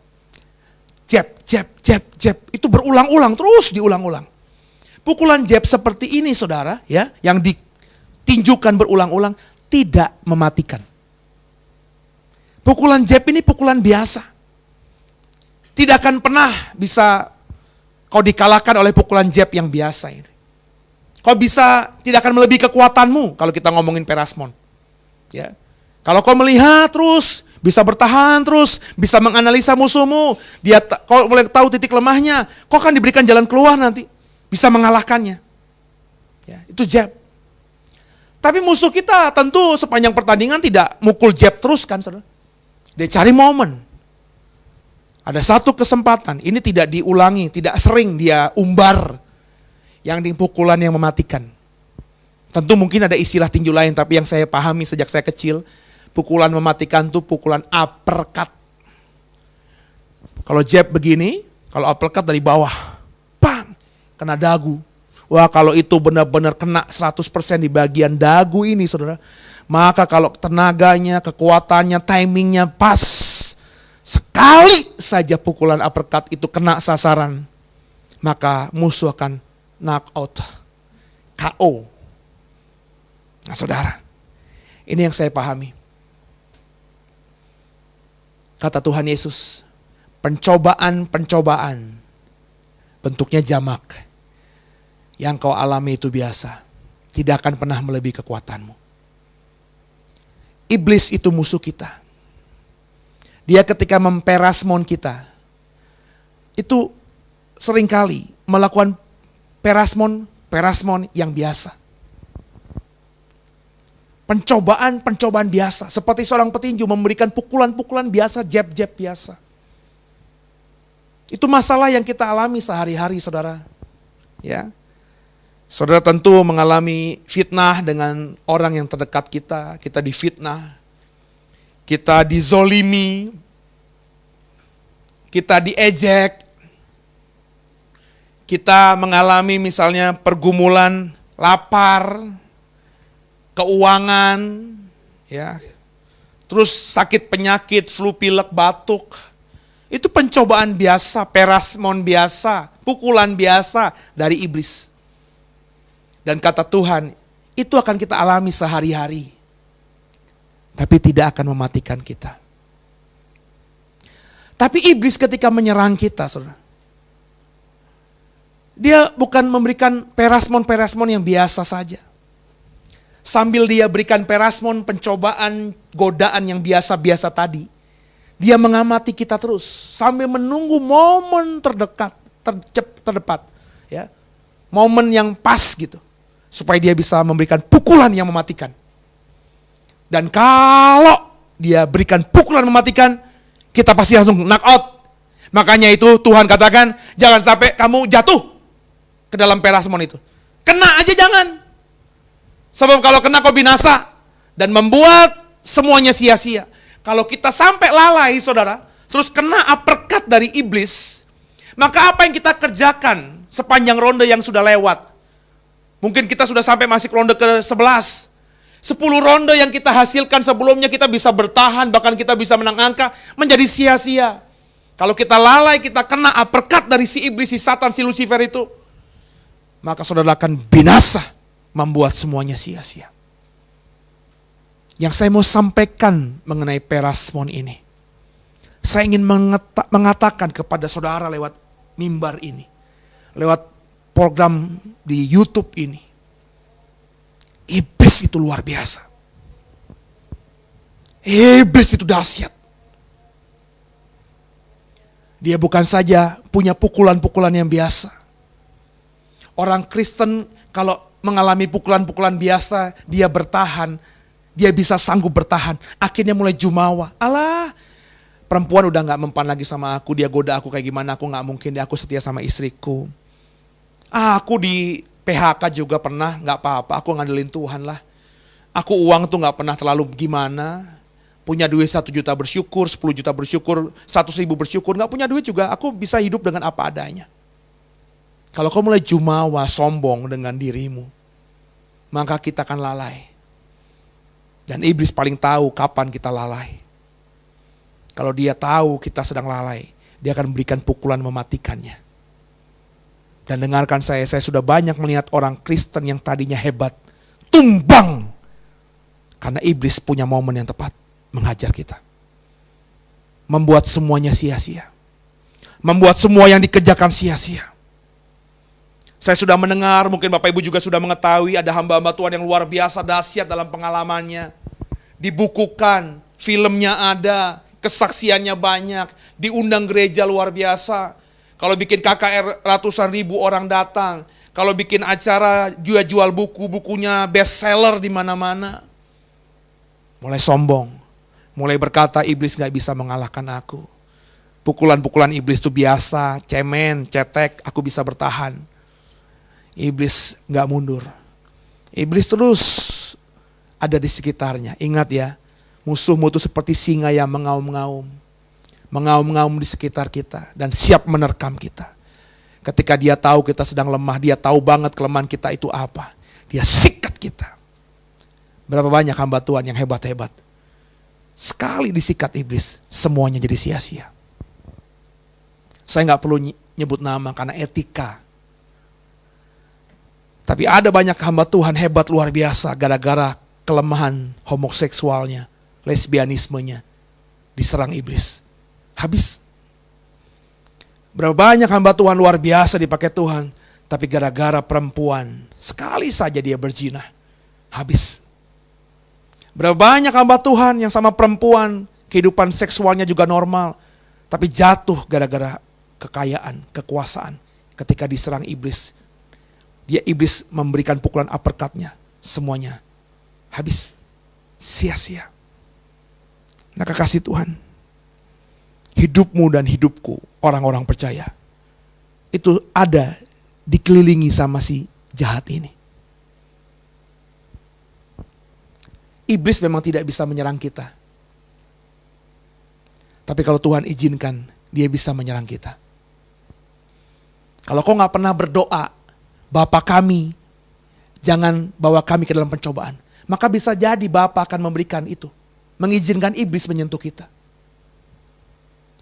Jab, jab, jab, jab. Itu berulang-ulang, terus diulang-ulang. Pukulan jab seperti ini saudara, ya, yang ditinjukan berulang-ulang, tidak mematikan. Pukulan jab ini pukulan biasa. Tidak akan pernah bisa kau dikalahkan oleh pukulan jab yang biasa itu. Kau bisa tidak akan melebihi kekuatanmu kalau kita ngomongin perasmon. Ya. Kalau kau melihat terus, bisa bertahan terus, bisa menganalisa musuhmu, kau boleh tahu titik lemahnya, kau akan diberikan jalan keluar nanti, bisa mengalahkannya. Ya, itu jab. Tapi musuh kita tentu sepanjang pertandingan tidak mukul jab terus kan, saudara. Dia cari momen. Ada satu kesempatan, ini tidak diulangi, tidak sering dia umbar, yang di pukulan yang mematikan. Tentu mungkin ada istilah tinju lain, tapi yang saya pahami sejak saya kecil, pukulan mematikan itu pukulan uppercut. Kalau jab begini, kalau uppercut dari bawah, bang, kena dagu. Wah kalau itu benar-benar kena 100% di bagian dagu ini saudara, maka kalau tenaganya, kekuatannya, timingnya pas, sekali saja pukulan uppercut itu kena sasaran, maka musuh akan knock out. KO. Nah saudara, ini yang saya pahami. Kata Tuhan Yesus, pencobaan-pencobaan bentuknya jamak. Yang kau alami itu biasa. Tidak akan pernah melebihi kekuatanmu. Iblis itu musuh kita. Dia ketika memperasmon kita, itu seringkali melakukan perasmon yang biasa. Pencobaan biasa. Seperti seorang petinju memberikan pukulan-pukulan biasa, jab-jab biasa. Itu masalah yang kita alami sehari-hari, saudara. Ya, saudara tentu mengalami fitnah dengan orang yang terdekat kita. Kita difitnah. Kita dizolimi. Kita diejek. Kita mengalami misalnya pergumulan lapar, keuangan, ya, terus sakit penyakit, flu, pilek, batuk. Itu pencobaan biasa, perasmon biasa, pukulan biasa dari iblis. Dan kata Tuhan, itu akan kita alami sehari-hari. Tapi tidak akan mematikan kita. Tapi iblis ketika menyerang kita, saudara, dia bukan memberikan perasmon yang biasa saja. Sambil dia berikan perasmon, pencobaan, godaan yang biasa-biasa tadi, dia mengamati kita terus sambil menunggu momen terdekat, ya, momen yang pas gitu, supaya dia bisa memberikan pukulan yang mematikan. Dan kalau dia berikan pukulan mematikan, kita pasti langsung knock out. Makanya itu Tuhan katakan, jangan sampai kamu jatuh ke dalam perasmon itu. Kena aja jangan. Sebab kalau kena kau binasa dan membuat semuanya sia-sia. Kalau kita sampai lalai, saudara, terus kena uppercut dari iblis, maka apa yang kita kerjakan sepanjang ronde yang sudah lewat? Mungkin kita sudah sampai masih ronde ke-11. 10 ronde yang kita hasilkan sebelumnya kita bisa bertahan, bahkan kita bisa menang angka, menjadi sia-sia. Kalau kita lalai, kita kena uppercut dari si iblis, si Satan, si Lucifer itu, maka saudara akan binasa. Membuat semuanya sia-sia. Yang saya mau sampaikan mengenai perasmon ini, saya ingin mengatakan kepada saudara lewat mimbar ini, lewat program di YouTube ini, iblis itu luar biasa. Iblis itu dahsyat. Dia bukan saja punya pukulan-pukulan yang biasa. Orang Kristen kalau mengalami pukulan-pukulan biasa, dia bertahan, dia bisa sanggup bertahan. Akhirnya mulai jumawa. Alah, perempuan udah gak mempan lagi sama aku, dia goda aku kayak gimana, aku gak mungkin deh, aku setia sama istriku. Aku di PHK juga pernah, gak apa-apa, aku ngandelin Tuhan lah. Aku uang tuh gak pernah terlalu gimana. Punya duit 1 juta bersyukur, 10 juta bersyukur, 100.000 bersyukur. Gak punya duit juga, aku bisa hidup dengan apa adanya. Kalau kau mulai jumawa, sombong dengan dirimu, maka kita akan lalai. Dan iblis paling tahu kapan kita lalai. Kalau dia tahu kita sedang lalai, dia akan memberikan pukulan mematikannya. Dan dengarkan saya sudah banyak melihat orang Kristen yang tadinya hebat, tumbang. Karena iblis punya momen yang tepat menghajar kita. Membuat semuanya sia-sia. Membuat semua yang dikerjakan sia-sia. Saya sudah mendengar, mungkin Bapak Ibu juga sudah mengetahui, ada hamba-hamba Tuhan yang luar biasa dahsyat dalam pengalamannya. Dibukukan, filmnya ada, kesaksiannya banyak, diundang gereja luar biasa. Kalau bikin KKR ratusan ribu orang datang, kalau bikin acara jual buku-bukunya best seller di mana-mana. Mulai sombong, mulai berkata iblis gak bisa mengalahkan aku. Pukulan-pukulan iblis itu biasa, cemen, cetek, aku bisa bertahan. Iblis gak mundur. Iblis terus ada di sekitarnya. Ingat ya, musuhmu itu seperti singa yang mengaum-ngaum. Mengaum-ngaum di sekitar kita dan siap menerkam kita. Ketika dia tahu kita sedang lemah, dia tahu banget kelemahan kita itu apa. Dia sikat kita. Berapa banyak hamba Tuhan yang hebat-hebat. Sekali disikat iblis, semuanya jadi sia-sia. Saya gak perlu nyebut nama karena etika. Tapi ada banyak hamba Tuhan hebat luar biasa gara-gara kelemahan homoseksualnya, lesbianismenya, diserang iblis. Habis. Berapa banyak hamba Tuhan luar biasa dipakai Tuhan, tapi gara-gara perempuan, sekali saja dia berzina, habis. Berapa banyak hamba Tuhan yang sama perempuan, kehidupan seksualnya juga normal, tapi jatuh gara-gara kekayaan, kekuasaan. Ketika diserang iblis, iblis memberikan pukulan uppercut-nya, semuanya habis, sia-sia. Nah, kekasih Tuhan, hidupmu dan hidupku, orang-orang percaya, itu ada dikelilingi sama si jahat ini. Iblis memang tidak bisa menyerang kita. Tapi kalau Tuhan izinkan, dia bisa menyerang kita. Kalau kau gak pernah berdoa, Bapa kami, jangan bawa kami ke dalam pencobaan, maka bisa jadi Bapa akan memberikan itu, mengizinkan iblis menyentuh kita.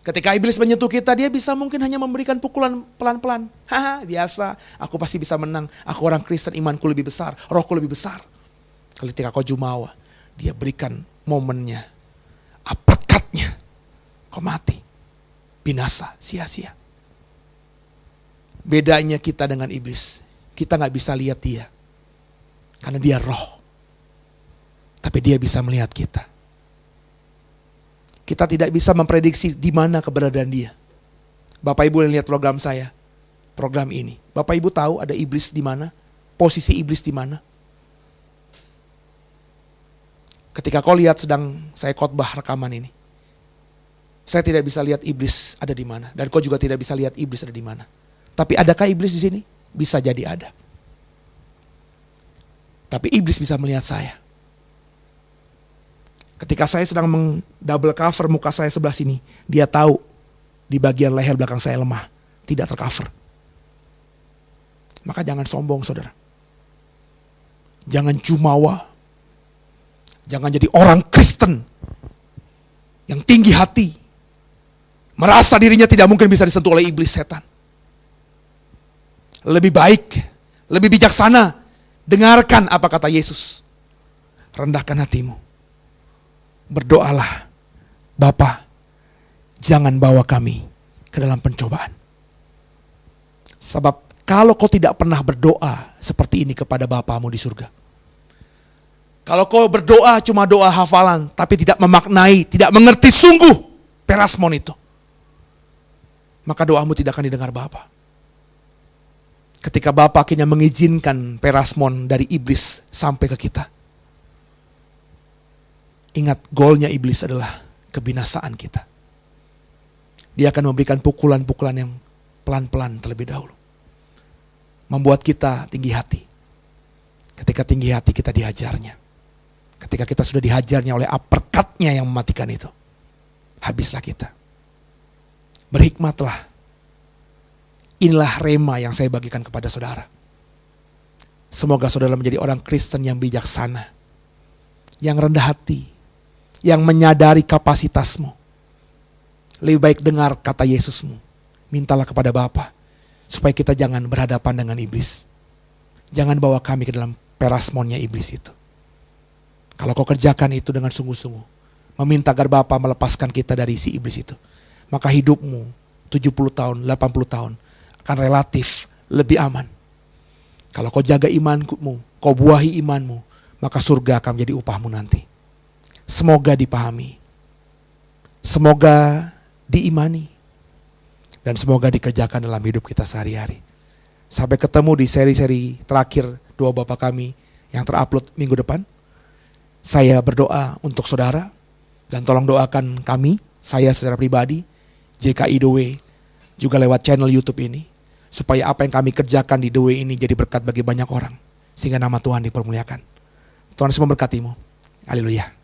Ketika iblis menyentuh kita, dia bisa mungkin hanya memberikan pukulan pelan-pelan. Haha, biasa, aku pasti bisa menang. Aku orang Kristen, imanku lebih besar, rohku lebih besar. Ketika kau jumawa, dia berikan momennya, uppercut-nya, kau mati, binasa, sia-sia. Bedanya kita dengan iblis, kita gak bisa lihat dia, karena dia roh. Tapi dia bisa melihat kita. Kita tidak bisa memprediksi di mana keberadaan dia. Bapak Ibu yang lihat program saya, program ini, Bapak Ibu tahu ada iblis di mana? Posisi iblis di mana? Ketika kau lihat sedang saya khotbah rekaman ini, saya tidak bisa lihat iblis ada di mana, dan kau juga tidak bisa lihat iblis ada di mana. Tapi adakah iblis di sini? Bisa jadi ada. Tapi iblis bisa melihat saya. Ketika saya sedang double cover muka saya sebelah sini, dia tahu di bagian leher belakang saya lemah, tidak tercover. Maka jangan sombong, saudara. Jangan jumawa. Jangan jadi orang Kristen yang tinggi hati, merasa dirinya tidak mungkin bisa disentuh oleh iblis setan. Lebih baik, lebih bijaksana, dengarkan apa kata Yesus. Rendahkan hatimu. Berdoalah, Bapa, jangan bawa kami ke dalam pencobaan. Sebab kalau kau tidak pernah berdoa seperti ini kepada Bapamu di surga, kalau kau berdoa cuma doa hafalan, tapi tidak memaknai, tidak mengerti sungguh perasmon itu, maka doamu tidak akan didengar Bapa. Ketika Bapa akhirnya mengizinkan perasmon dari iblis sampai ke kita, ingat, golnya iblis adalah kebinasaan kita. Dia akan memberikan pukulan-pukulan yang pelan-pelan terlebih dahulu. Membuat kita tinggi hati. Ketika tinggi hati kita dihajarnya. Ketika kita sudah dihajarnya oleh uppercut-nya yang mematikan itu, habislah kita. Berhikmatlah. Inilah rema yang saya bagikan kepada saudara. Semoga saudara menjadi orang Kristen yang bijaksana, yang rendah hati, yang menyadari kapasitasmu. Lebih baik dengar kata Yesusmu. Mintalah kepada Bapa supaya kita jangan berhadapan dengan iblis. Jangan bawa kami ke dalam perasmonnya iblis itu. Kalau kau kerjakan itu dengan sungguh-sungguh, meminta agar Bapa melepaskan kita dari si iblis itu, maka hidupmu 70 tahun, 80 tahun akan relatif lebih aman. Kalau kau jaga imanmu, kau buahi imanmu, maka surga akan menjadi upahmu nanti. Semoga dipahami, semoga diimani, dan semoga dikerjakan dalam hidup kita sehari-hari. Sampai ketemu di seri-seri terakhir doa Bapa kami yang terupload minggu depan. Saya berdoa untuk saudara, dan tolong doakan kami, saya secara pribadi, JKI The Way, juga lewat channel YouTube ini, supaya apa yang kami kerjakan di The Way ini jadi berkat bagi banyak orang, sehingga nama Tuhan dipermuliakan. Tuhan Yesus memberkatimu. Haleluya.